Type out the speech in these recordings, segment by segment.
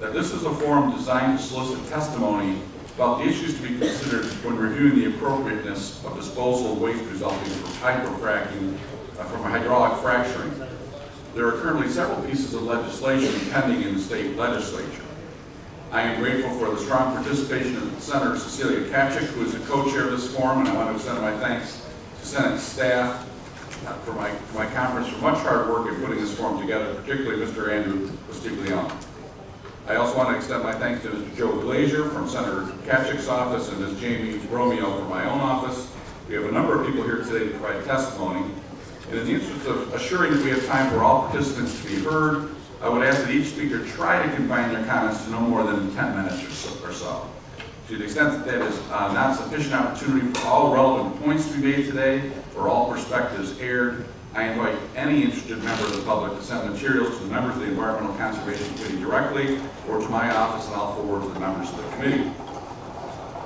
that this is a forum designed to solicit testimony about the issues to be considered when reviewing the appropriateness of disposal of waste resulting from hydrofracking, from hydraulic fracturing. There are currently several pieces of legislation pending in the state legislature. I am grateful for the strong participation of Senator Cecilia Kachik, who is the co-chair of this forum, and I want to extend my thanks to Senate staff for my conference for much hard work in putting this forum together, particularly Mr. Andrew Castiglione. I also want to extend my thanks to Mr. Joe Glazier from Senator Kachik's office and Ms. Jamie Romeo from my own office. We have a number of people here today to provide testimony. And in the interest of assuring that we have time for all participants to be heard, I would ask that each speaker try to confine their comments to no more than 10 minutes or so. To the extent that that is not sufficient opportunity for all relevant points to be made today, or all perspectives aired, I invite any interested member of the public to send materials to the members of the Environmental Conservation Committee directly, or to my office, and I'll forward to the members of the committee.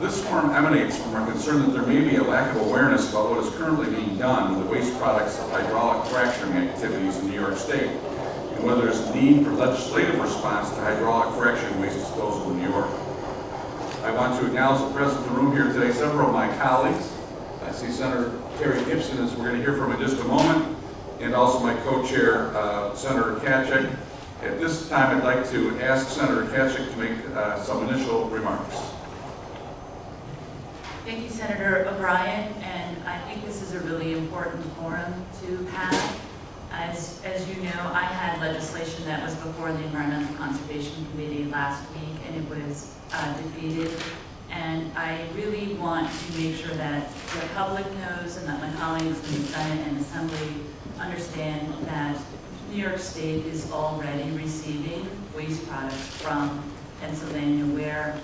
This forum emanates from our concern that there may be a lack of awareness about what is currently being done with the waste products of hydraulic fracturing activities in New York State, and whether there's a need for legislative response to hydraulic fracturing waste disposal in New York. I want to acknowledge the presence in the room here today, several of my colleagues. I see Senator Terry Gibson, as we're going to hear from in just a moment, and also my co-chair, Senator Kachik. At this time, I'd like to ask Senator Kachik to make some initial remarks. Thank you, Senator O'Brien, and I think this is a really important forum to have. As you know, I had legislation that was before the Environmental Conservation Committee last week, and it was defeated. And I really want to make sure that the public knows and that my colleagues in the Senate and Assembly understand that New York State is already receiving waste products from Pennsylvania where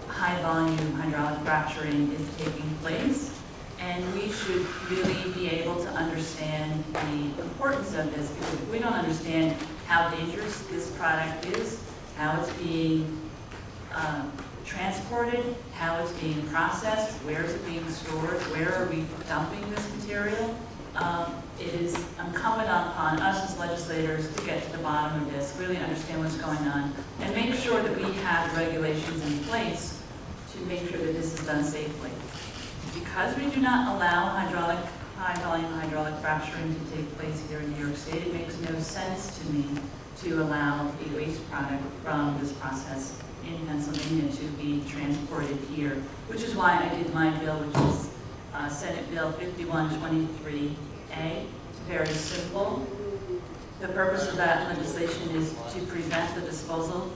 high volume hydraulic fracturing is taking place. And we should really be able to understand the importance of this, because if we don't understand how dangerous this product is, how it's being transported, how it's being processed, where is it being stored, where are we dumping this material, it is incumbent upon us as legislators to get to the bottom of this, really understand what's going on, and make sure that we have regulations in place to make sure that this is done safely. Because we do not allow high-volume hydraulic fracturing to take place here in New York State, it makes no sense to me to allow a waste product from this process in Pennsylvania to be transported here, which is why I did my bill, which is Senate Bill 5123A. It's very simple. The purpose of that legislation is to prevent the disposal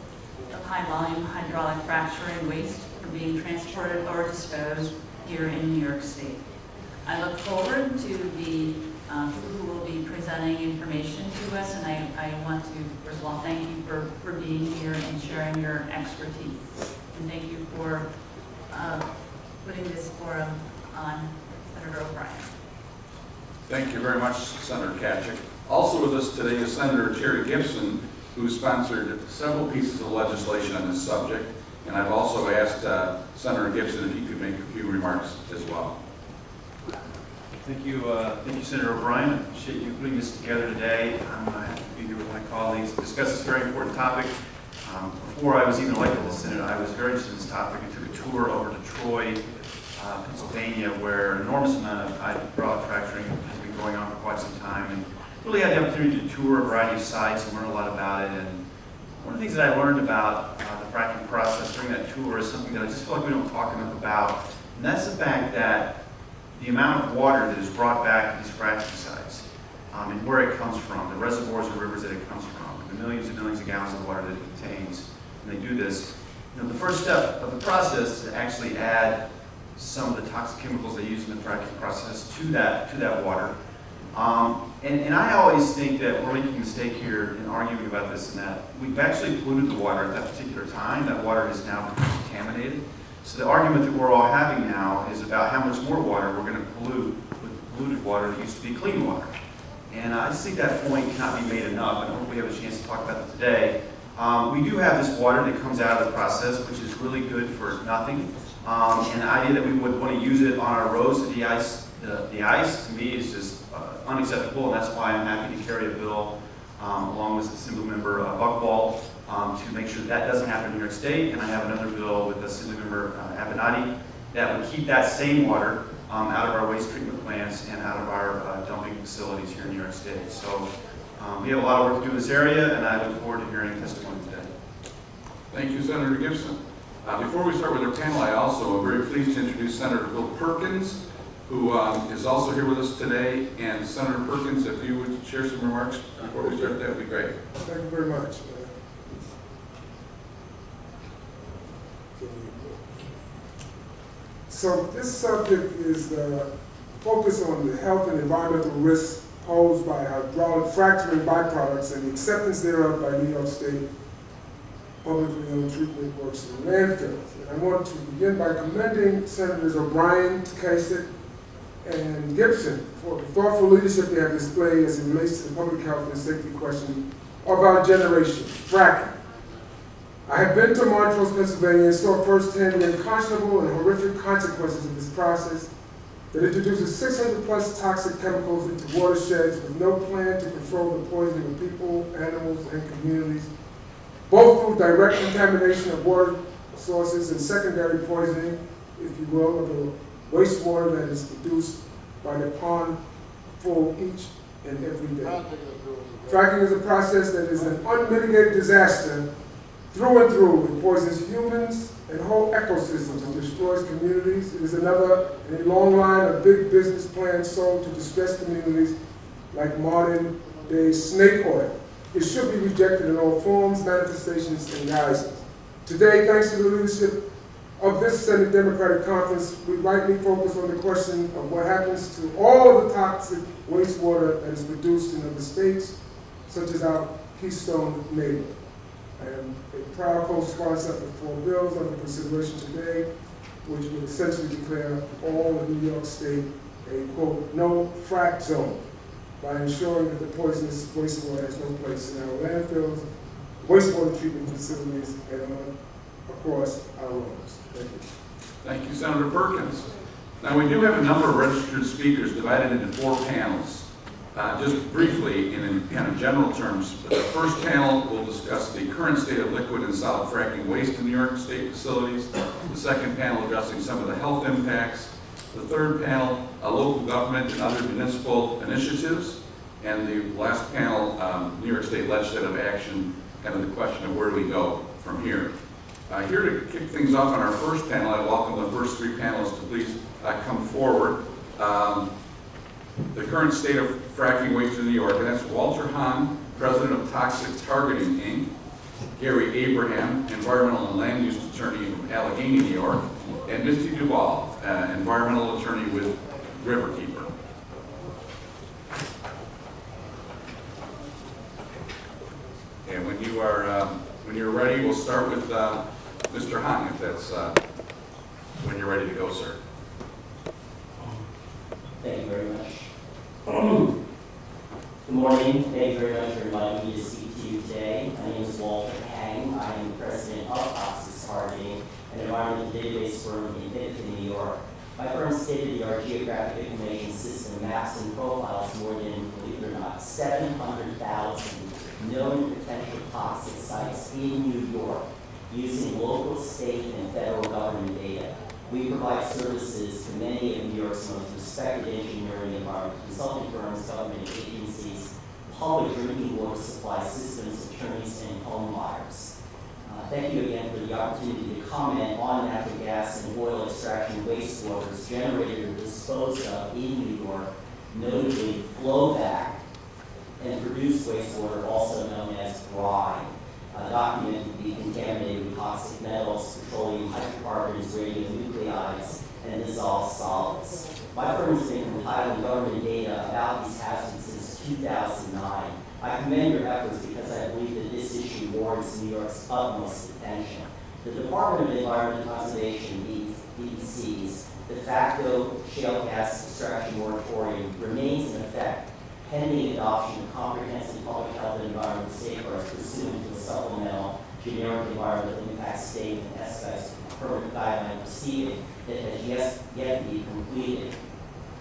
of high-volume hydraulic fracturing waste from being transported or disposed here in New York State. I look forward to the people who will be presenting information to us, and I want to, first of all, thank you for being here and sharing your expertise. And thank you for putting this forum on, Senator O'Brien. Thank you very much, Senator Kachik. Also with us today is Senator Terry Gibson, who sponsored several pieces of legislation on this subject. And I've also asked Senator Gibson if he could make a few remarks as well. Thank you, Senator O'Brien. I appreciate you putting this together today. I'm happy to be here with my colleagues to discuss this very important topic. Before I was even elected to the Senate, I was very interested in this topic and took a tour over to Troy, Pennsylvania, where an enormous amount of hydraulic fracturing has been going on for quite some time, and really had the opportunity to tour a variety of sites and learn a lot about it. And one of the things that I learned about the fracking process during that tour is something that I just feel like we don't talk enough about, and that's the fact that the amount of water that is brought back to these fracking sites and where it comes from, the reservoirs and rivers that it comes from, the millions and millions of gallons of water that it contains when they do this. You know, the first step of the process is to actually add some of the toxic chemicals they use in the fracking process to that water. And I always think that we're making a mistake here in arguing about this, and that we've actually polluted the water at that particular time. That water is now contaminated. So the argument that we're all having now is about how much more water we're going to pollute with polluted water that used to be clean water. And I just think that point cannot be made enough, and I hope we have a chance to talk about it today. We do have this water that comes out of the process, which is really good for nothing. And the idea that we would want to use it on our roads to de-ice the ice, to me, is just unacceptable, and that's why I'm happy to carry a bill along with Assemblymember Buckball to make sure sure that doesn't happen in New York State. And I have another bill with Assembly Member Avenatti that would keep that same water out of our waste treatment plants and out of our dumping facilities here in New York State. So we have a lot of work to do in this area, and I look forward to hearing testimony today. Thank you, Senator Gibson. Before we start with our panel, I also am very pleased to introduce Senator Bill Perkins, who is also here with us today. And Senator Perkins, if you would share some remarks before we start, that would be great. Thank you very much. So this subject is focused on the health and environmental risks posed by hydraulic fracturing byproducts and the acceptance thereof by New York State publicly owned treatment works and landfills. And I want to begin by commending Senators O'Brien, Kasich, and Gibson for the thoughtful leadership they have displayed as it relates to the public health and safety question of our generation, fracking. I have been to Montrose, Pennsylvania, and saw firsthand the unconscionable and horrific consequences of this process that introduces 600 plus toxic chemicals into watersheds with no plan to control the poisoning of people, animals, and communities, both through direct contamination of water sources and secondary poisoning, if you will, of the wastewater that is produced by the pond full each and every day. Fracking is a process that is an unmitigated disaster through and through. It poisons humans and whole ecosystems and destroys communities. It is another in a long line of big business plans sold to distressed communities like modern day snake oil. It should be rejected in all forms, manifestations, and guises. Today, thanks to the leadership of this Senate Democratic Conference, we rightly focus on the question of what happens to all of the toxic wastewater that is produced in other states, such as our Keystone neighbor. I am a proud co-sponsor for 4 bills under consideration today, which would essentially declare all of New York State a, quote, no frack zone, by ensuring that the poisonous wastewater has no place in our landfills, wastewater treatment facilities, and across our roads. Thank you. Thank you, Senator Perkins. Now, we do have a number of registered speakers divided into 4 panels. Just briefly, in kind of general terms, the first panel will discuss the current state of liquid and solid fracking waste in New York State facilities. The second panel addressing some of the health impacts. The third panel, local government and other municipal initiatives. And the last panel, New York State legislative action, kind of the question of where do we go from here. Here to kick things off on our first panel, I welcome the first 3 panelists to please come forward. The current state of fracking waste in New York, and that's Walter Hahn, president of Toxic Targeting, Inc., Gary Abraham, environmental and land use attorney from Allegheny, New York, and Misty Duval, environmental attorney with Riverkeeper. And when you're ready, we'll start with Mr. Hahn, if that's when you're ready to go, sir. Thank you very much. Good morning. Thank you very much for inviting me to speak to you today. My name is Walter Hang. I am the president of Toxic Targeting, an environmental database firm in Pittsburgh, New York. My firm's state-of-the-art geographic information system maps and profiles more than, believe it or not, 700,000 known potential toxic sites in New York using local, state, and federal government data. We provide services to many of New York's most respected engineering and environmental consulting firms, government agencies, public drinking water supply systems, attorneys, and home buyers. Thank you again for the opportunity to comment on natural gas and oil extraction wastewaters generated or disposed of in New York, notably flowback and produced wastewater, also known as brine. Documented to be contaminated with toxic metals, petroleum hydrocarbons, radionuclides, and dissolved solids. My firm has been compiling government data about these hazards since 2009. I commend your efforts because I believe that this issue warrants New York's utmost attention. The Department of Environmental Conservation, DEC's de facto shale gas extraction moratorium remains in effect pending adoption of comprehensive public health and environmental safeguards pursuant to a supplemental generic environmental impact statement SFS permit guideline proceeding that has yet to be completed.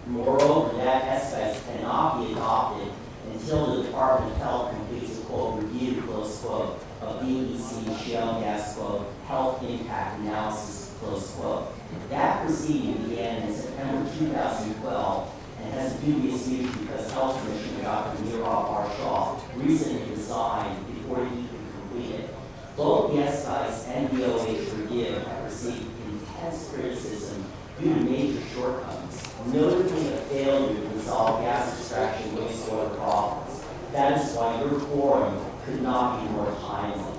Moreover, that SFS cannot be adopted until the Department of Health completes a quote review, close quote, of DEC shale gas, quote, health impact analysis, close quote. That proceeding began in September 2012 and has a dubious future because Health Commissioner Dr. Nirav Parshaw recently resigned before he could complete it. Both the SGICE and DOH review have received intense criticism due to major shortcomings, notably a failure to resolve gas extraction wastewater problems. That is why your forum could not be more timely.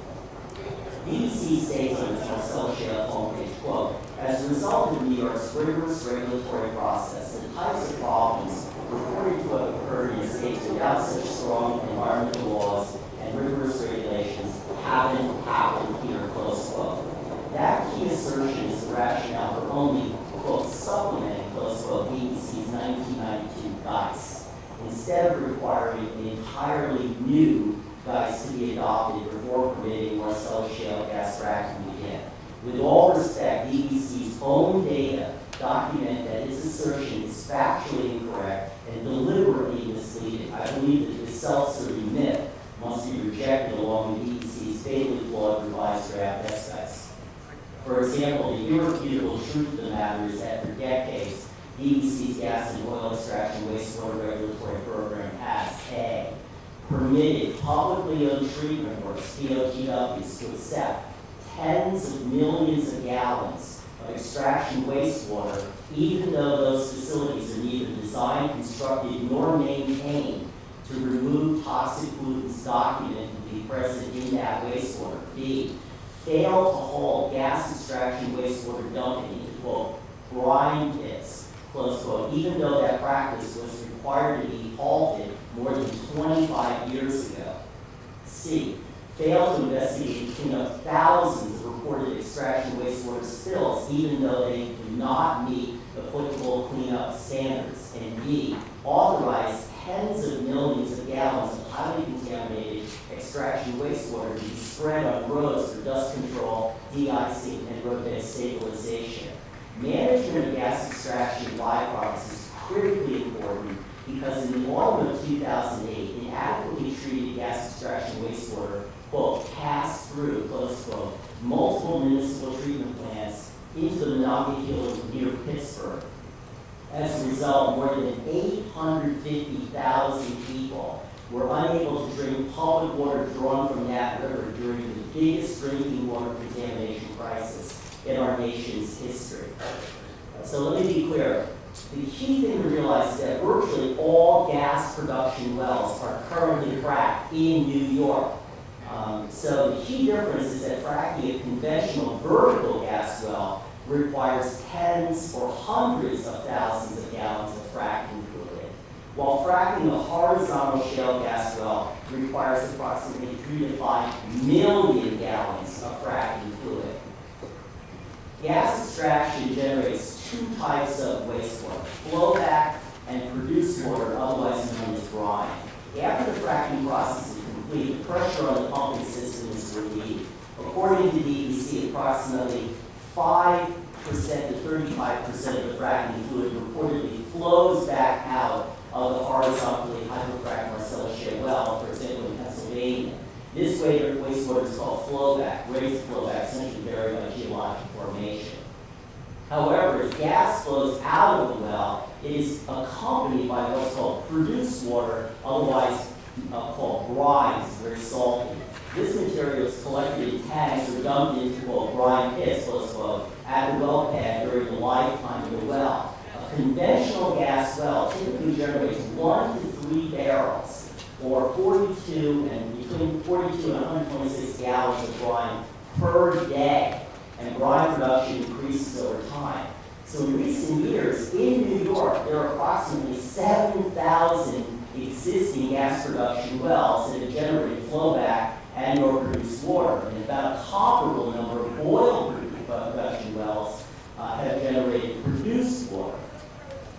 DEC states on its Marcellus Shale homepage, quote, as a result of New York's rigorous regulatory process, the types of problems reported to have occurred in states without such strong environmental laws and rigorous regulations haven't happened here, close quote. That key assertion is the rationale for only, quote, supplementing, close quote, DEC's 1992 GICE, instead of requiring an entirely new GICE to be adopted before permitting Marcellus Shale gas fracking to begin. With all respect, DEC's own data document that its assertion is factually incorrect and deliberately misleading. I believe that this self-serving myth must be rejected along with DEC's fatally flawed revised draft SGICE. For example, the irrefutable truth of the matter is that for decades, DEC's gas and oil extraction wastewater regulatory program has A, permitted publicly owned treatment works, POTWs, to accept tens of millions of gallons of extraction wastewater, even though those facilities are neither designed, constructed, nor maintained to remove toxic pollutants documented to be present in that wastewater. B, fail to haul gas extraction wastewater dumping into, quote, brine pits, close quote, even though that practice was required to be halted more than 25 years ago. C, fail to investigate and clean up thousands of reported extraction wastewater spills, even though they do not meet applicable cleanup standards. And D, authorize tens of millions of gallons of highly contaminated extraction wastewater to be spread on roads for dust control, de-icing, and roadbed stabilization. Management of gas extraction byproducts is critically important because in the autumn of 2008, inadequately treated gas extraction wastewater, quote, passed through, close quote, multiple municipal treatment plants into the Monongahela near Pittsburgh. As a result, more than 850,000 people were unable to drink public water drawn from that river during the biggest drinking water contamination crisis in our nation's history. So let me be clear. The key thing to realize is that virtually all gas production wells are currently fracked in New York. So the key difference is that fracking a conventional vertical gas well requires tens or hundreds of thousands of gallons of fracking fluid, while fracking a horizontal shale gas well requires approximately 3 to 5 million gallons of fracking fluid. Gas extraction generates two types of wastewater, flowback and produced water, otherwise known as brine. After the fracking process is complete, the pressure on the pumping system is relieved. According to DEC, approximately 5% to 35% of the fracking fluid reportedly flows back out of the horizontally hydrofracked Marcellus Shale well, for example, in Pennsylvania. This wastewater is called flowback, raised flowback, essentially vary by geologic formation. However, if gas flows out of the well, it is accompanied by what's called produced water, otherwise called brine. It's very salty. This material is collected in tanks or dumped into, quote, brine pits, close quote, at the well pad during the lifetime of the well. A conventional gas well typically generates 1 to 3 barrels, or between 42 and 126 gallons of brine per day. And brine production increases over time. So in recent years, in New York, there are approximately 7,000 existing gas production wells that have generated flowback and or produced water, and about a comparable number of oil production wells have generated produced water.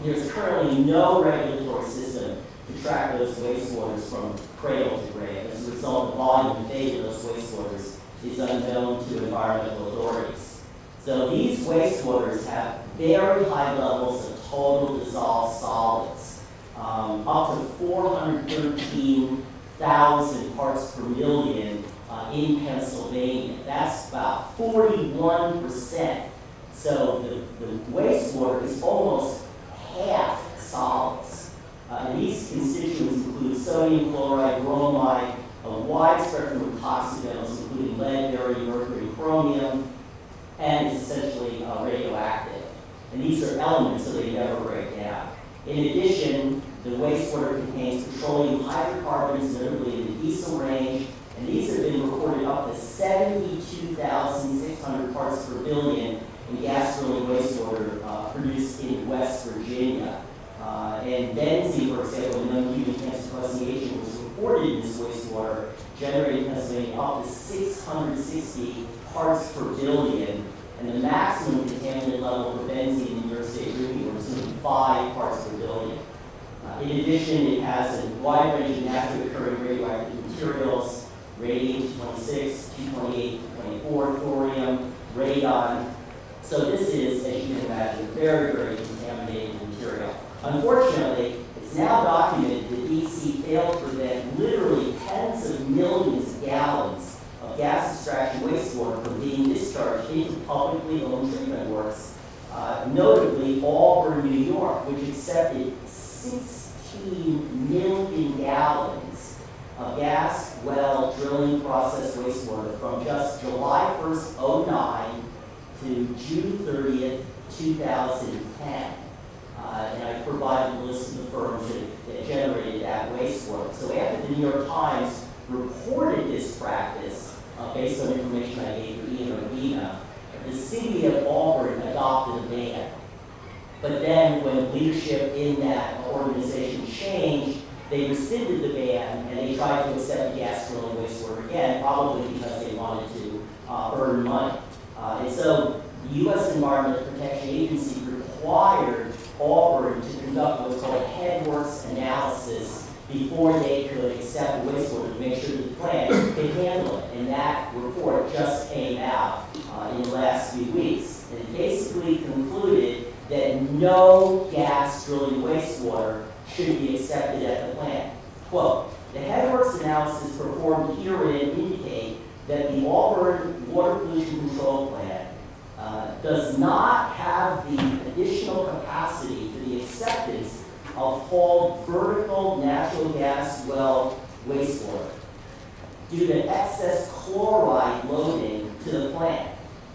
There's currently no regulatory system to track those wastewaters from cradle to grave. As a result, the volume and fate of those wastewaters is unknown to environmental authorities. So these wastewaters have very high levels of total dissolved solids, up to 413,000 parts per million in Pennsylvania. That's about 41%. So the wastewater is almost half solids. And these constituents include sodium chloride, bromide, a wide spectrum of toxic metals, including lead, barium, mercury, chromium, and it's essentially radioactive. And these are elements, so they never break down. In addition, the wastewater contains petroleum hydrocarbons, notably in the diesel range, and these have been recorded up to 72,600 parts per billion in gas drilling wastewater produced in West Virginia. And benzene, for example, a known human cancer-causing agent, was reported in this wastewater, generating in Pennsylvania up to 660 parts per billion, and the maximum contaminant level for benzene in New York State drinking water is 5 parts per billion. In addition, it has a wide range of naturally occurring radioactive materials: radium-226, 228, 224, thorium, radon. So this is, as you can imagine, very, very contaminated material. Unfortunately, it's now documented that DC failed to prevent literally tens of millions of gallons of gas extraction wastewater from being discharged into publicly owned treatment works, notably Auburn, New York, which accepted 16 million gallons of gas well drilling process wastewater from just July 1st, 2009 to June 30th, 2010. And I provided a list of the firms that generated that wastewater. So after the New York Times reported this practice, based on information I gave for Ian Urbina, the city of Auburn adopted a ban. But then when leadership in that organization changed, they rescinded the ban and they tried to accept the gas drilling wastewater again, probably because they wanted to earn money. And so the U.S. Environmental Protection Agency required Auburn to conduct what's called a headworks analysis before they could accept the wastewater to make sure that the plant could handle it. And that report just came out in the last few weeks. And it basically concluded that no gas drilling wastewater should be accepted at the plant. Quote, the headworks analysis performed herein indicate that the Auburn Water Pollution Control Plant does not have the additional capacity for the acceptance of hauled vertical natural gas well wastewater due to excess chloride loading to the plant.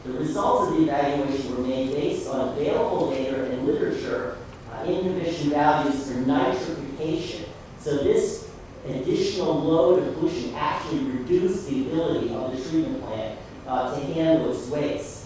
The results of the evaluation were made based on available data and literature inhibition values for nitrification. So this additional load of pollution actually reduced the ability of the treatment plant to handle its waste.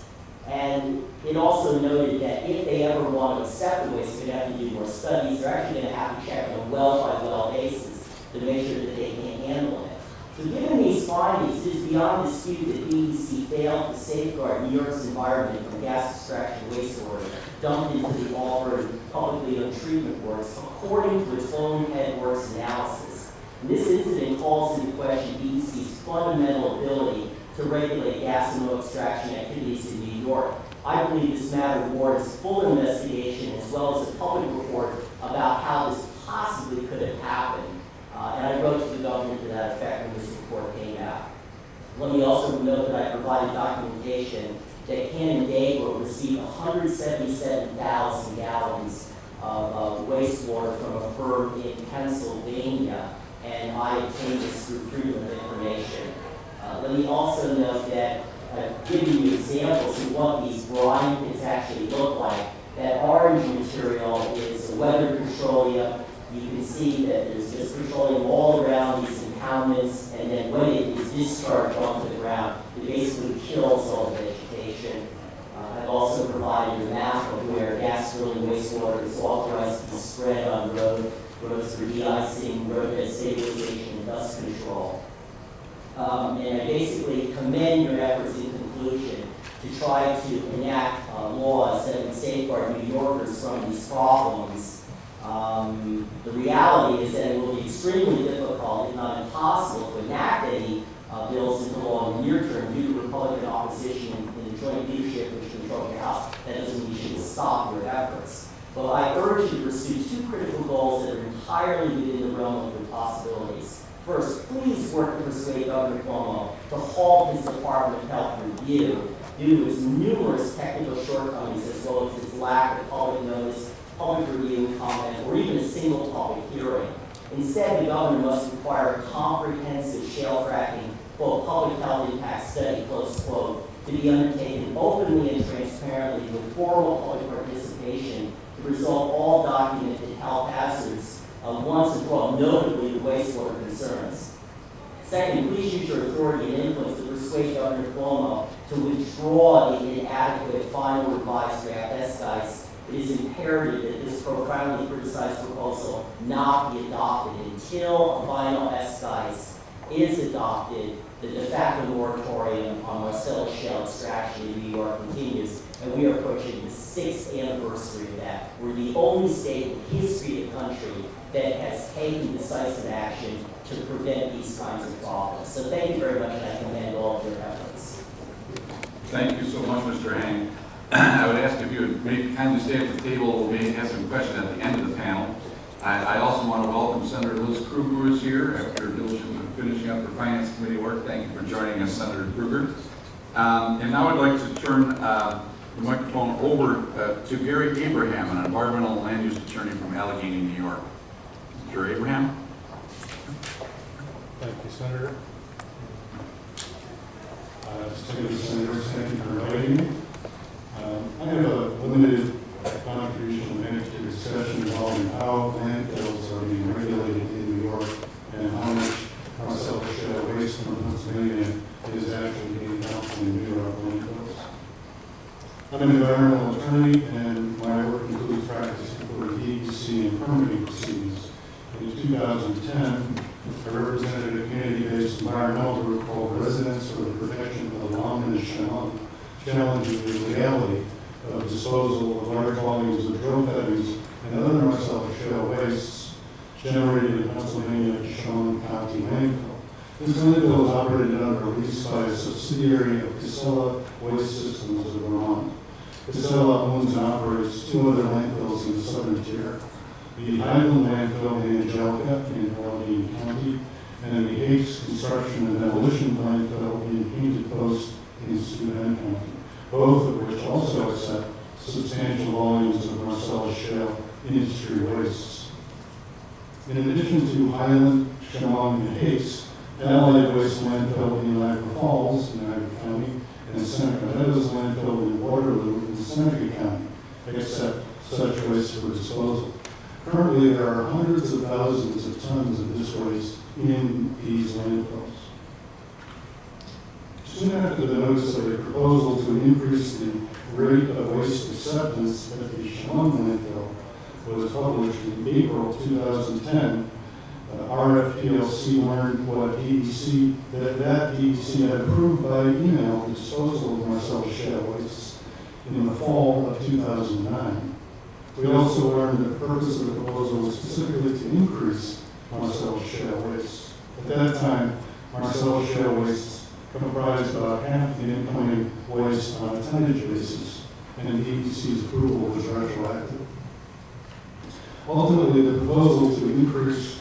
And it also noted that if they ever want to accept the waste, they're going to have to do more studies. They're actually going to have to check on a well-by-well basis to make sure that they can handle it. So given these findings, it is beyond dispute that DEC failed to safeguard New York's environment from gas extraction wastewater dumped into the Auburn publicly owned treatment works according to its own headworks analysis. And this incident calls into question DEC's fundamental ability to regulate gas and oil extraction activities in New York. I believe this matter warrants full investigation as well as a public report about how this possibly could have happened. And I wrote to the government to that effect when this report came out. Let me also note that I provided documentation that Canandaigua received 177,000 gallons of wastewater from a firm in Pennsylvania, and I obtained this through Freedom of Information. Let me also note that I've given you examples of what these brine pits actually look like. That orange material is weathered petroleum. You can see that there's just petroleum all around these impoundments, and then when it is discharged onto the ground, it basically kills all the vegetation. I've also provided a map of where gas drilling wastewater is authorized to be spread on roads for de-icing, roadbed stabilization, and dust control. And I basically commend your efforts in conclusion to try to enact laws that would safeguard New Yorkers from these problems. The reality is that it will be extremely difficult, if not impossible, to enact any bills into law in the near term due to Republican opposition in the joint leadership which controls your House. That doesn't mean you should stop your efforts. But I urge you to pursue two critical goals that are entirely within the realm of your possibilities. First, please work to persuade Governor Cuomo to halt his Department of Health review due to its numerous technical shortcomings as well as its lack of public notice, public review, comment, or even a single public hearing. Instead, the governor must require a comprehensive shale fracking, quote, public health impact study, close quote, to be undertaken openly and transparently with formal public participation to resolve all documented health hazards once and for all, notably the wastewater concerns. Second, please use your authority and influence to persuade Governor Cuomo to withdraw the inadequate final revised draft S-Guides. It is imperative that this profoundly criticized proposal not be adopted until a final S-Guides is adopted. The de facto moratorium on Marcellus shale extraction in New York continues, and we are approaching the 6th anniversary of that. We're the only state in the history of the country that has taken decisive action to prevent these kinds of problems. So thank you very much, and I commend all of your efforts. Thank you so much, Mr. Hang. I would ask if you would maybe kindly stay at the table. We may have some questions at the end of the panel. I also want to welcome Senator Liz Krueger, who is here after diligently finishing up her Finance Committee work. Thank you for joining us, Senator Krueger. And now I'd like to turn the microphone over to Gary Abraham, an environmental and land use attorney from Allegheny, New York. Mr. Abraham. Thank you, Senator. Senator, thank you for inviting me. I have a limited contribution to make to discussion involving how landfills are being regulated in New York and how much Marcellus shale waste from Pennsylvania is actually being dumped in New York landfills. I'm an environmental attorney, and my work includes practice before the DEC and permitting proceedings. In 2010, I represented a community-based environmental group called Residents for the Protection of the Long and Shalom, challenging the legality of disposal of large volumes of drill cuttings and other Marcellus shale wastes generated in Pennsylvania and Shown County landfill. This landfill is operated under a lease by a subsidiary of Casella Waste Systems of Vermont. Casella owns and operates 2 other landfills in the southern tier: the Highland landfill in Angelica in Allegheny County, and the Hakes Construction and Demolition landfill in Painted Post in Steuben County, both of which also accept substantial volumes of Marcellus shale industry wastes. In addition to Highland, Chemung, and Hakes, Allied Waste landfill in Niagara Falls in Niagara County and Seneca Meadows landfill in Waterloo in Seneca County accept such waste for disposal. Currently, there are hundreds of thousands of tons of this waste in these landfills. Soon after the notice of a proposal to increase the rate of waste acceptance at the Chemung landfill was published in April 2010, RFPLC learned what that DEC had approved by email the disposal of Marcellus shale wastes in the fall of 2009. We also learned that the purpose of the proposal was specifically to increase Marcellus shale waste. At that time, Marcellus shale waste comprised about half the incoming waste on a tonnage basis, and DEC's approval was retroactive. Ultimately, the proposal to increase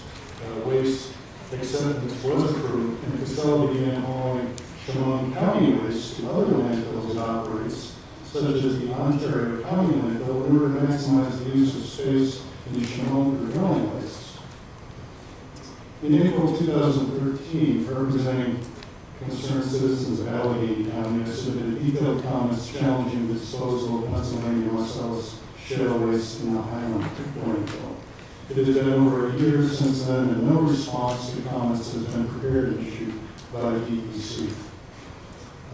waste acceptance was approved, and Casella began hauling Chemung County waste to other landfills it operates, such as the Ontario County landfill, in order to maximize the use of space in the Chemung for drilling waste. In April 2013, representing concerned citizens of Allegheny County, I submitted detailed comments challenging the disposal of Pennsylvania Marcellus shale waste in the Highland landfill. It has been over a year since then, and no response to comments has been prepared and issued by DEC.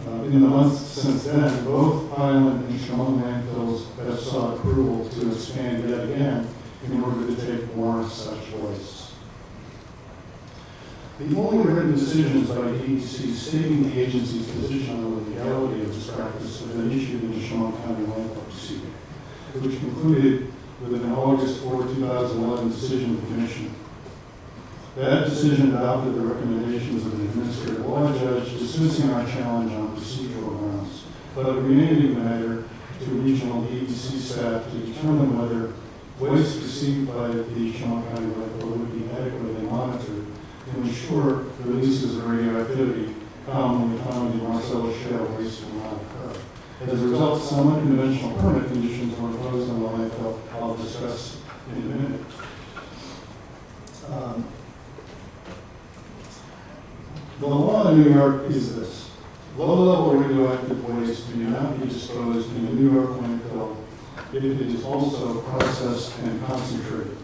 In the months since then, both Highland and Chemung landfills have sought approval to expand yet again in order to take more such waste. The only written decisions by DEC stating the agency's position on the legality of this practice have been issued in the Chemung County landfill proceeding, which concluded with an August 4, 2011 decision of the Commission. That decision adopted the recommendations of the administrative law judge dismissing our challenge on procedural grounds, but remanding the matter to regional DEC staff to determine whether waste received by the Chemung County landfill would be adequately monitored to ensure releases of radioactivity commonly found in Marcellus shale waste will not occur. As a result, some unconventional permit conditions were imposed on the landfill. I'll discuss in a minute. The law in New York is this: low-level radioactive waste may not be disposed in a New York landfill if it is also processed and concentrated.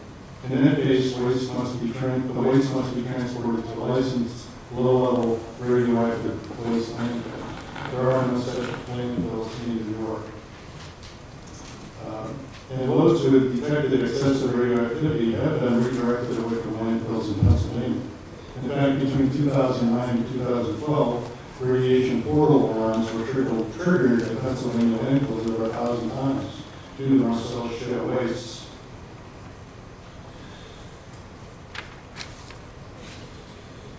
In that case, the waste must be transported to a licensed low-level radioactive waste landfill. There are no such landfills in New York. And those who have detected excessive radioactivity have been redirected away from landfills in Pennsylvania. In fact, between 2009 and 2012, radiation portal alarms were triggered at Pennsylvania landfills over 1,000 times due to Marcellus shale wastes.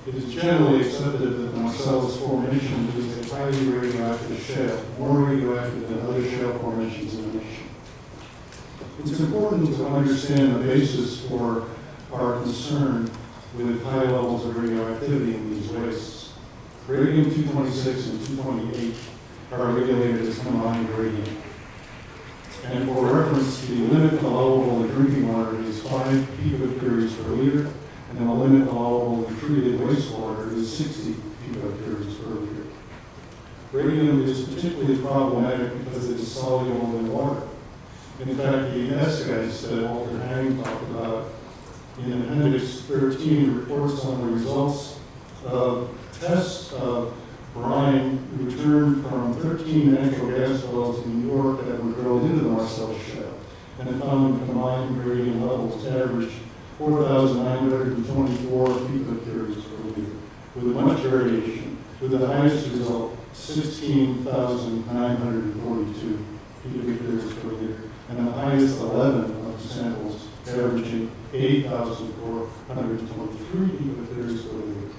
It is generally accepted that the Marcellus formation is a highly radioactive shale, more radioactive than other shale formations in the nation. It's important to understand the basis for our concern with high levels of radioactivity in these wastes. Radium-226 and 228 are regulated as combined radium. And for reference, the limit allowable in drinking water is 5 picocuries per liter, and the limit allowable in treated wastewater is 60 picocuries per liter. Radium is particularly problematic because it is soluble in water. In fact, the assays that Walter Hang talked about in Appendix 13 reports on the results of tests of brine returned from 13 natural gas wells in New York that were drilled into the Marcellus shale, and found combined radium levels averaged 4,924 picocuries per liter, with much variation, with the highest result 16,942 picocuries per liter, and the highest 11 of the samples averaging 8,423 picocuries per liter.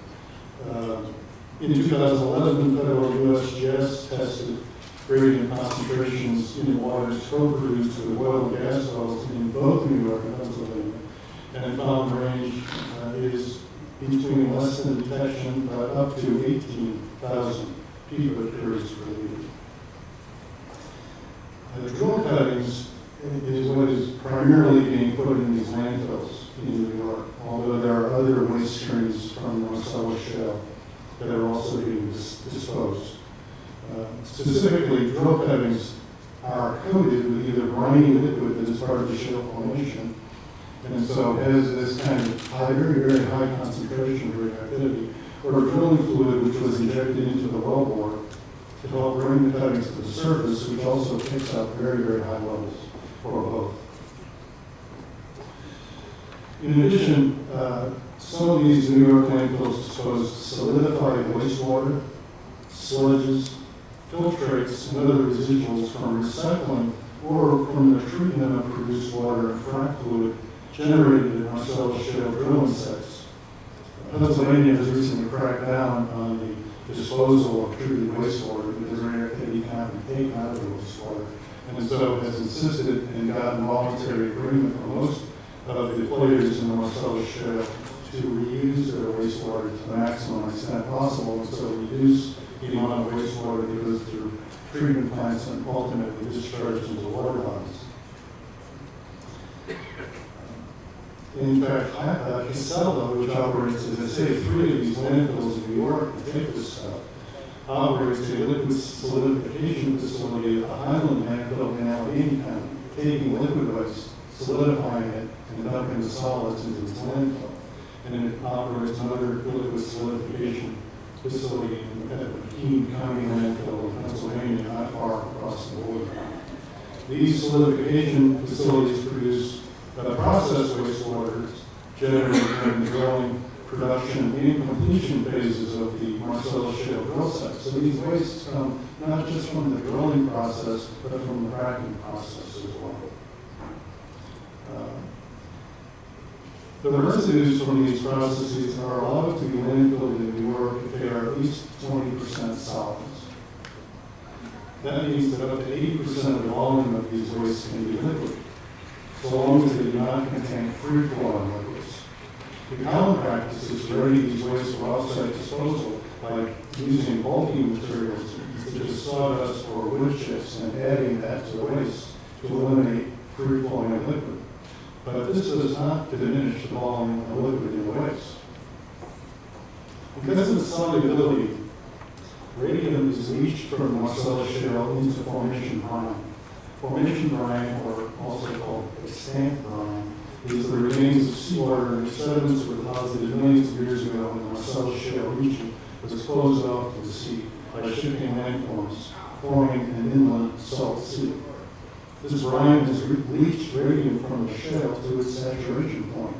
In 2011, federal USGS tested radium concentrations in waters co-produced with oil and gas wells in both New York and Pennsylvania, and found the range is between less than detection but up to 18,000 picocuries per liter. Drill cuttings is what is primarily being put in these landfills in New York, although there are other waste streams from the Marcellus shale that are also being disposed. Specifically, drill cuttings are coated with either briny liquid that is part of the shale formation, and so has this kind of very, very high concentration of radioactivity, or drilling fluid which was injected into the wellbore to help bring the cuttings to the surface, which also picks up very, very high levels for both. In addition, some of these New York landfills dispose solidified wastewater, sludges, filtrates, and other residuals from recycling or from the treatment of produced water and frac fluid generated in Marcellus shale drilling sites. Pennsylvania has recently cracked down on the disposal of treated wastewater because radioactivity cannot be taken out of the wastewater, and so has insisted and gotten voluntary agreement from most of the players in the Marcellus shale to reuse their wastewater to the maximum extent possible, and so reduce the amount of wastewater that goes through treatment plants and ultimately discharged into water bodies. In fact, Casella, which operates, as I say, 3 of these landfills in New York that take this stuff, operates a liquid solidification facility at the Highland landfill in Allegheny County, taking liquid waste, solidifying it, and dumping the solids into its landfill. And it operates another liquid solidification facility at the Keene County landfill in Pennsylvania, not far across the border. These solidification facilities produce processed wastewater generated during the drilling, production, and completion phases of the Marcellus shale drill site. So these wastes come not just from the drilling process, but from the fracking process as well. The residues from these processes are allowed to be landfilled in New York if they are at least 20% solids. That means that up to 80% of the volume of these wastes can be liquid, so long as they do not contain free-flowing liquids. The common practice is to ready these wastes for off-site disposal like using bulky materials such as sawdust or wood chips and adding that to the waste to eliminate free-flowing liquid. But this does not diminish the volume of liquid in the waste. Because of its solubility, radium is leached from the Marcellus Shale into formation brine. Formation brine, or also called extant brine, is the remains of seawater and sediments were deposited millions of years ago when the Marcellus Shale region was closed off to the sea by shifting landforms, forming an inland salt sea. This brine has leached radium from the shale to its saturation point,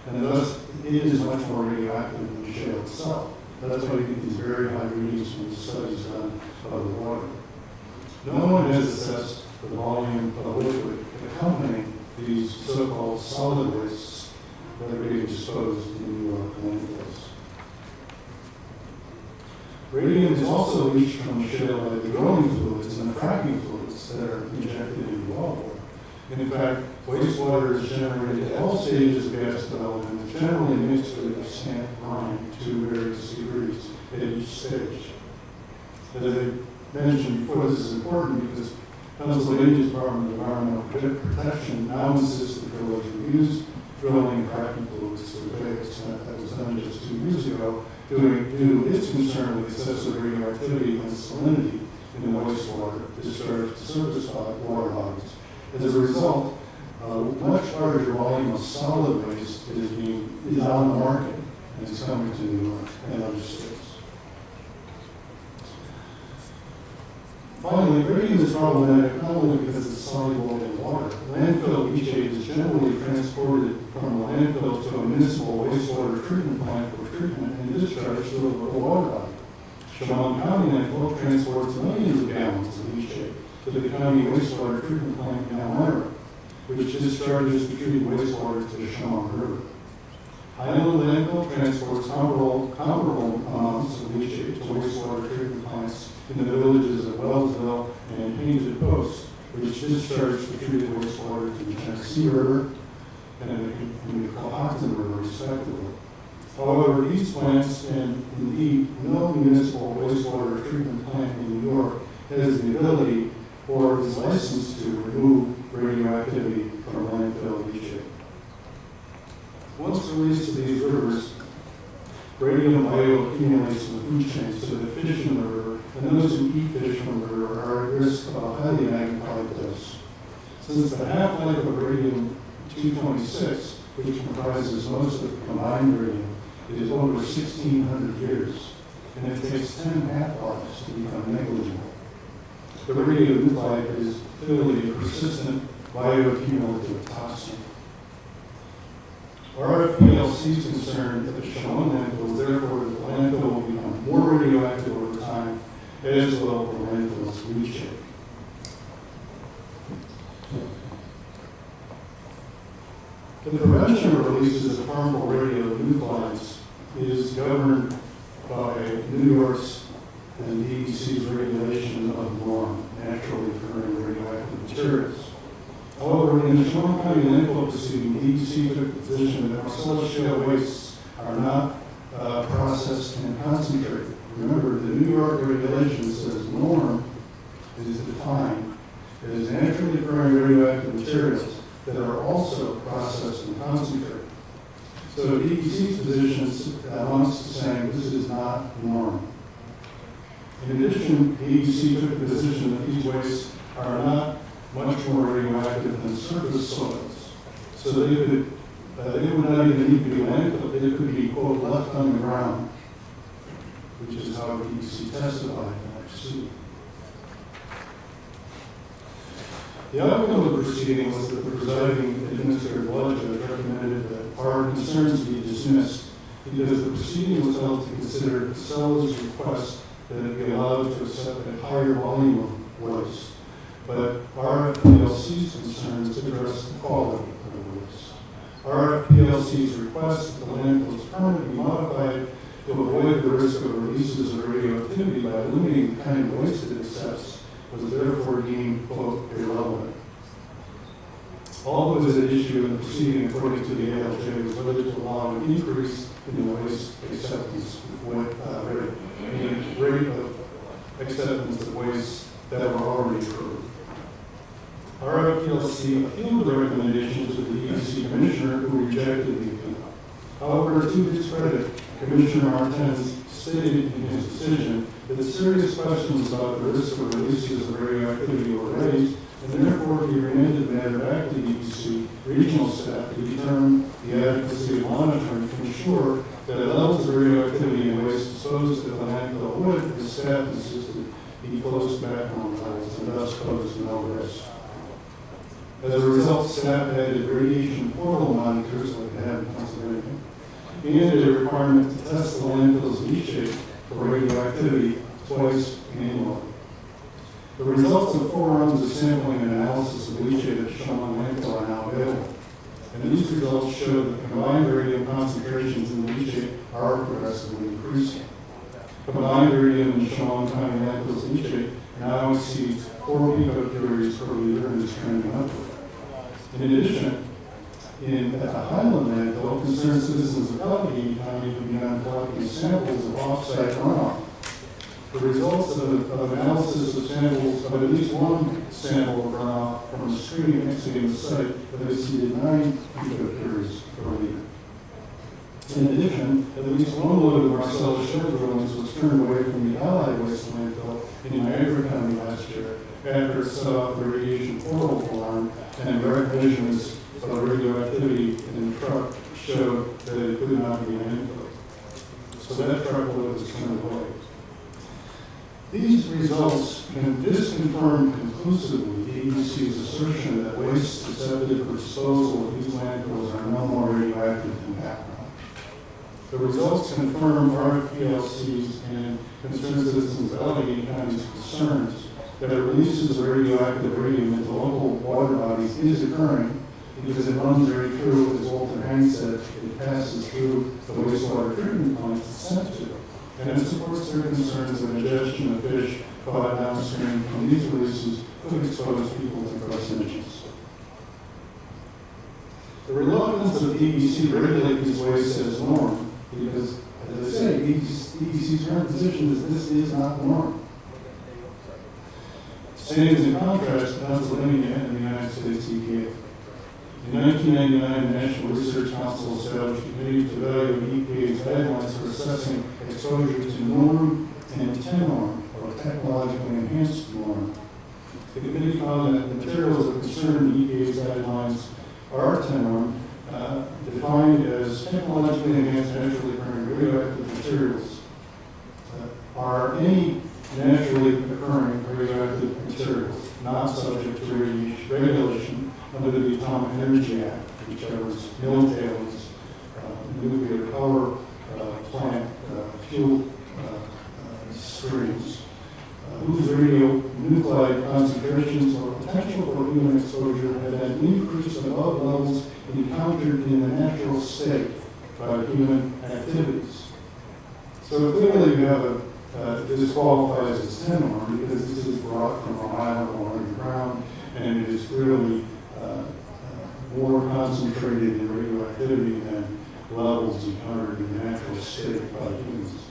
and thus it is much more radioactive than the shale itself. That's why you get these very high readings from the studies done of the water. No one has assessed the volume of liquid accompanying these so-called solid wastes that are being disposed in New York landfills. Radium is also leached from the shale by the drilling fluids and the fracking fluids that are injected into well water. In fact, wastewater is generated at all stages of gas development, generally mixed with extant brine to various degrees at each stage. As I mentioned before, this is important because Pennsylvania's Department of Environmental Protection now insists that drillers use drilling and fracking fluids to a great extent that was done just 2 years ago, due to its concern with excessive radioactivity and salinity in the wastewater discharged to surface water bodies. As a result, a much larger volume of solid waste is on the market and is coming to New York and other states. Finally, radium is problematic not only because it's soluble in water. Landfill leachate is generally transported from a landfill to a municipal wastewater treatment plant for treatment and discharged to a local water body. Chemung County landfill transports millions of gallons of leachate to the county wastewater treatment plant in Elmira, which discharges the treated wastewater to the Chemung River. Highland landfill transports comparable amounts of leachate to wastewater treatment plants in the villages of Wellsville and Painted Post, which discharge the treated wastewater to the Tennessee River and the Cohocton River, respectively. However, these plants, and indeed no municipal wastewater treatment plant in New York, has the ability or is licensed to remove radioactivity from landfill leachate. Once released to these rivers, radium bioaccumulates in the food chain, so the fish in the river and those who eat fish from the river are at risk of a highly magnified dose. Since the half-life of radium-226, which comprises most of the combined radium, is over 1,600 years, and it takes 10 half-lives to become negligible. The radionuclide is clearly a persistent bioaccumulative toxin. RFPLC is concerned that the Chemung landfill, therefore, the landfill will become more radioactive over time, as will the landfill's leachate. The prevention of releases of harmful radionuclides is governed by New York's and DEC's regulation of NORM, naturally occurring radioactive materials. However, in the Chemung County landfill proceeding, DEC took the position that Marcellus Shale wastes are not processed and concentrated. Remember, the New York regulation says NORM is defined as naturally occurring radioactive materials that are also processed and concentrated. So DEC's position amounts to saying this is not NORM. In addition, DEC took the position that these wastes are not much more radioactive than surface soils. So they would not even need to be landfilled. They could be, quote, left on the ground, which is how DEC testified in that proceeding. The outcome of the proceeding was that the presiding administrative law judge recommended that our concerns be dismissed because the proceeding was held to consider Casella's request that it be allowed to accept a higher volume of waste. But RFPLC's concerns address the quality of the waste. RFPLC's request that the landfill is permanently modified to avoid the risk of releases of radioactivity by limiting the kind of waste it accepts was therefore deemed, quote, irrelevant. All that was at issue in the proceeding, according to the ALJ, was whether to allow an increase in the waste acceptance rate, meaning rate of acceptance of waste that were already approved. Our PLC appealed the recommendation to the EPC commissioner, who rejected the appeal. However, to his credit, Commissioner Martens stated in his decision that serious questions about the risk of releases of radioactivity were raised, and therefore he remanded the matter back to the EPC regional staff to determine the adequacy of monitoring to ensure that levels of radioactivity and waste disposed at the landfill would, as staff insisted, be close to background levels and thus pose no risk. As a result, staff added radiation portal monitors like they have in Pennsylvania, and a requirement to test the landfill's leachate for radioactivity twice annually. The results of 4 rounds of sampling and analysis of leachate at Shawano landfill are now available, and these results show that combined radium concentrations in the leachate are progressively increasing. Combined radium in Shawano County landfill's leachate now exceeds 4 picocuries per liter and is trending upward. In addition, at the Highland landfill, concerned citizens of Allegheny County have begun collecting samples of off-site runoff. The results of analysis of samples of at least one sample of runoff from a stream exiting the site have exceeded 9 picocuries per liter. In addition, at least one load of Marcellus shell drillings was turned away from the Allied Waste landfill in Niagara County last year after it set off the radiation portal alarm and direct measurements of radioactivity in the truck showed that it could not be landfilled. So that truck load was turned away. These results can disconfirm conclusively the EPC's assertion that waste accepted for disposal of these landfills are no more radioactive than background. The results confirm our PLC's and concerned citizens of Allegheny County's concerns that releases of radioactive radium into local water bodies is occurring because it runs right through, as Walter Hang said, it passes through the wastewater treatment plants it's sent to. And it supports their concerns that ingestion of fish caught downstream from these releases could expose people to carcinogens. The reluctance of the EPC to regulate these wastes as norm, because, as I say, EPC's current position is this is not the norm. Stands in contrast to Pennsylvania and the United States EPA. In 1999, the National Research Council established a committee to evaluate EPA's guidelines for assessing exposure to norm and TENORM, or technologically enhanced norm. The committee found that materials of concern in EPA's guidelines are TENORM, defined as technologically enhanced naturally occurring radioactive materials, are any naturally occurring radioactive materials not subject to radiation regulation under the Atomic Energy Act, which covers mill tailings, nuclear power plant fuel streams, whose radionuclide concentrations or potential for human exposure have been increased above levels encountered in the natural state by human activities. So clearly we have this qualifies as TENORM because this is brought from a high level underground and it is clearly more concentrated in radioactivity than levels encountered in the natural state by humans.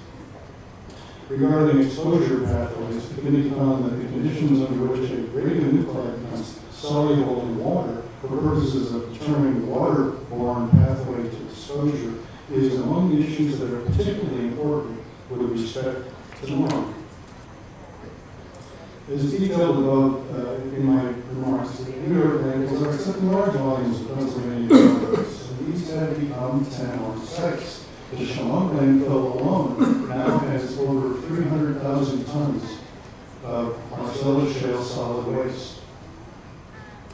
Regarding exposure pathways, the committee found that the conditions under which a radionuclide becomes soluble in water for purposes of determining the waterborne pathway to exposure is among the issues that are particularly important with respect to norm. As detailed above in my remarks, the New York landfills are accepting large volumes of Pennsylvania products, and these have become TENORM sites. The Shawano landfill alone now has over 300,000 tons of Marcellus shale solid waste.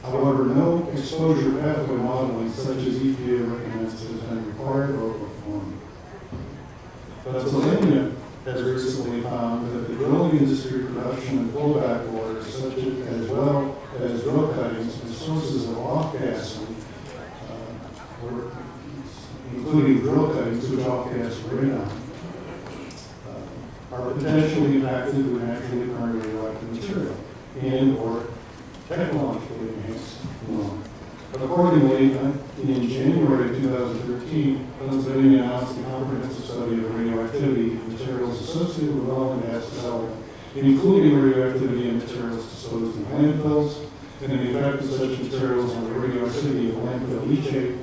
However, no exposure pathway modeling such as EPA recommends has been required or performed. Pennsylvania has recently found that the drilling industry production and flowback waters, such as well as drill cuttings and sources of off-gassing, including drill cuttings which off-gas radon, are potentially impacted with naturally occurring radioactive material and or technologically enhanced norm. Accordingly, in January 2013, Pennsylvania announced a comprehensive study of radioactivity in materials associated with oil and gas development, including radioactivity in materials disposed in landfills, and the effect of such materials on the radioactivity of landfill leachate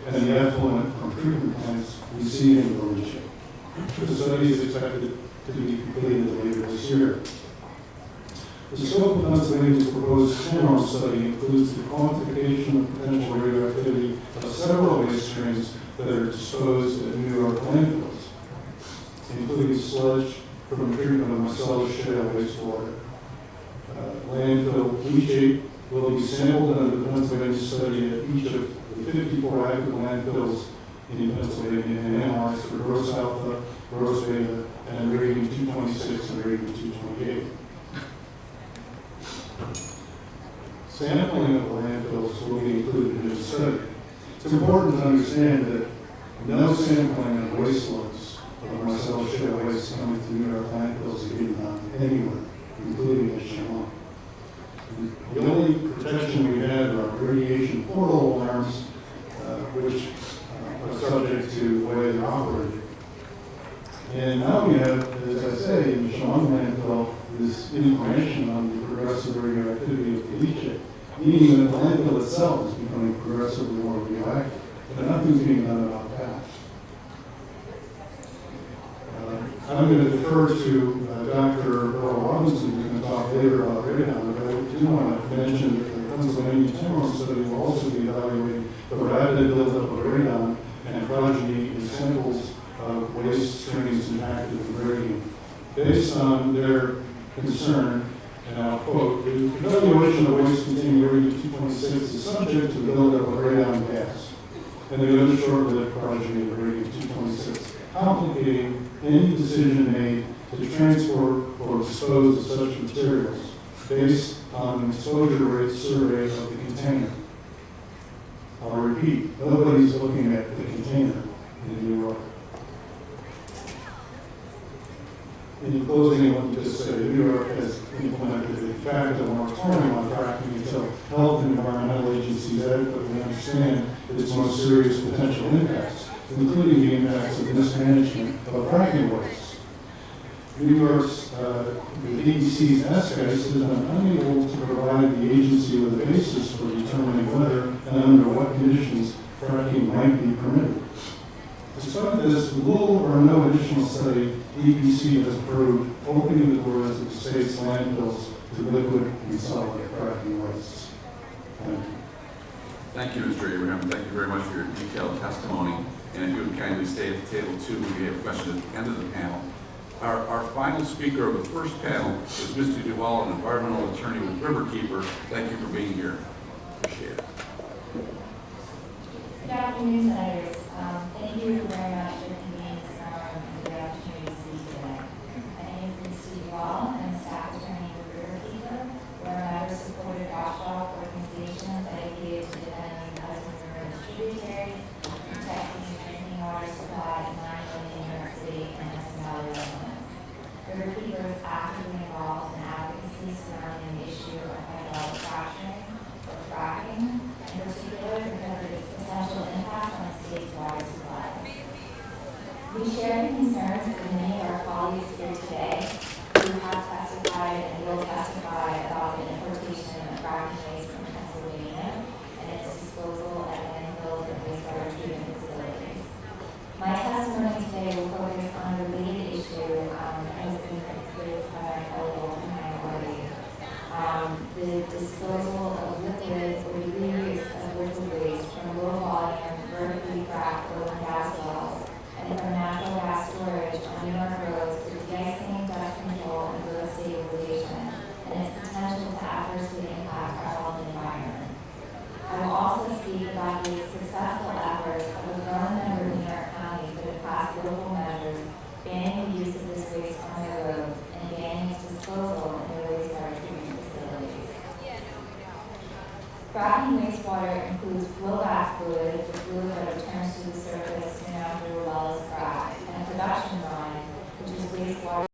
and the effluent from treatment plants receiving the leachate. The study is expected to be completed later this year. The scope of Pennsylvania's proposed Cameron study includes the quantification of potential radioactivity of several waste streams that are disposed at New York landfills, including sludge from treatment of Marcellus shale wastewater. Landfill leachate will be sampled under the Pennsylvania study at each of the 54 active landfills in Pennsylvania and analyzed for gross alpha, gross beta, and rating 226 and rating 228. Sampling of the landfills will be included in the study. It's important to understand that no sampling of waste loads of Marcellus shale waste coming to New York landfills is being done anywhere, including at Chemont. The only protection we have are radiation portal alarms, which are subject to the way they're operated. And now we have, as I say, in the Chemont landfill, this information on the progressive radioactivity of the leachate, meaning that the landfill itself is becoming progressively more radioactive, but nothing's being done about that. I'm going to defer to Dr. Earl Robinson, who's going to talk later about radon, but I do want to mention that the Pennsylvania Cameron study will also be evaluating the rapid buildup of radon and progeny in samples of waste streams impacted with radium. Based on their concern, and I'll quote, the evaluation of waste containing radium-226 is subject to the buildup of radon gas and the other short-lived progeny of radium-226, complicating any decision made to transport or dispose of such materials based on an exposure rate survey of the container. I'll repeat, nobody's looking at the container in New York. In closing, I want to just say New York has implemented a facto moratorium on fracking until health and environmental agencies adequately understand its most serious potential impacts, including the impacts of mismanagement of fracking waste. New York's, the DEC's ASCII has been unable to provide the agency with a basis for determining whether and under what conditions fracking might be permitted. Despite this, little or no additional study, DEC has approved opening the doors of the state's landfills to liquid and solid fracking wastes. Thank you. Thank you, Mr. Abraham. Thank you very much for your detailed testimony. And if you would kindly stay at the table too, we have questions at the end of the panel. Our final speaker of the first panel is Mr. Duval, an environmental attorney with Riverkeeper. Thank you for being here. Appreciate it. Good afternoon, Senators. Thank you very much for convening this forum and the opportunity to speak today. My name is Mr. Duval. I'm staff attorney with Riverkeeper. We're a member-supported watchdog organization dedicated to defending Hudson River tributaries, protecting the drinking water supply in 9 million New York City and Hudson Valley residents. Riverkeeper is actively involved in advocacy surrounding the issue of hydraulic fracturing or fracking, in particular because of its potential impact on the state's water supply. We share the concerns with many of our colleagues here today who have testified and will testify about the importation of fracking waste from Pennsylvania and its disposal at landfills and wastewater treatment facilities. My testimony today will focus on a related issue that has been raised by my fellow Baltimore already. The disposal of liquid or the reuse of liquid waste from low volume, vertically fracked oil and gas wells and from natural gas storage on New York roads for de-icing, dust control, and road stabilization, and its potential to adversely impact our health and environment. I will also speak about the successful efforts of a growing number of New York counties that have passed local measures banning the use of this waste on their roads and banning its disposal in their wastewater treatment facilities. Fracking wastewater includes flowback fluid, the fluid that returns to the surface soon after a well is fracked, and a production line, which is wastewater